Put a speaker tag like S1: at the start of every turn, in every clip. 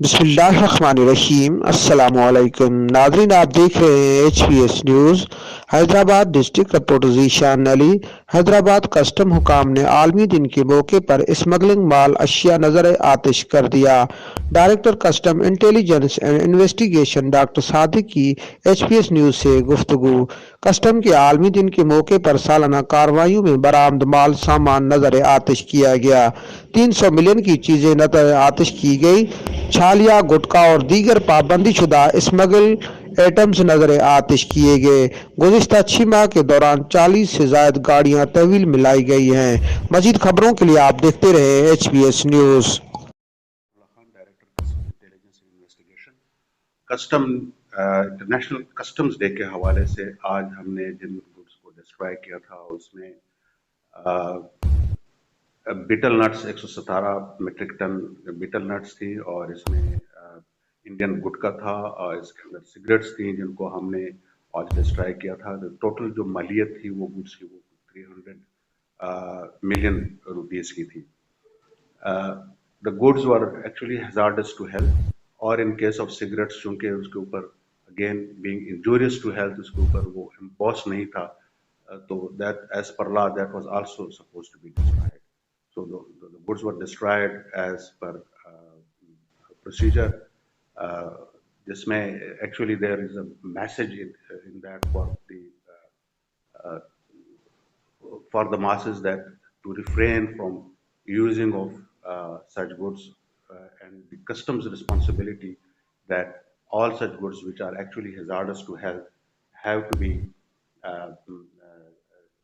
S1: बिस्मिल्लाहिर्रहमानिर्रहीम अस्सलामुअलैकुम नाज़रीन, आप देख रहे हैं HPS news. Hyderabad district reporter Zeeshan Ali. Hyderabad custom हुकाम ने आलमी दिन के मौके पर स्मगलिंग माल अशिया नजर आतिश कर दिया। Director custom intelligence and investigation doctor Sadiq की HPS न्यूज़ से गुफ्तगू। कस्टम के आलमी दिन के मौके पर सालाना कार्रवाइयों में बरामद माल सामान नजर आतिश किया गया। 300 मिलियन की चीजें नजर आतिश की गई। छालिया, गुटखा और दीगर पाबंदीशुदा स्मगल आइटम्स नजर आतिश किए गए। गुज़िश्ता 6 माह के दौरान 40 से ज्यादा गाड़ियां तहवील में लाई गई हैं। मजीद खबरों के लिए आप देखते रहे HPS news.
S2: Khan director custom intelligence investigation. Custom international customs day के हवाले से आज हमने जिन गुड्स को डिस्ट्रॉय किया था उसमें betel nuts 117 metric ton betel nuts थी और इसमें इंडियन गुटखा था और इसके अंदर सिगरेट्स थी जिनको हमने आज डिस्ट्रॉय किया था। तो टोटल जो मालियत थी वो गुड्स की वो 300 मिलियन रुपीस की थी। The goods were actually hazardous to health, और in case of cigarettes चूंकि उसके ऊपर again being injurious to health उसके ऊपर वो emboss नहीं था, तो that as per law that was also supposed to be destroyed. So the goods were destroyed as per procedure. Uh, जिसमें actually there is a message in that uh, for the masses that to refrain from using of such goods, and the customs responsibility that all such goods which are actually hazardous to health have to be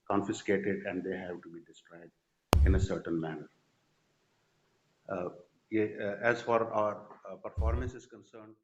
S2: confiscated and they have to be destroyed in a certain manner. Uh, as for our performance is concerned,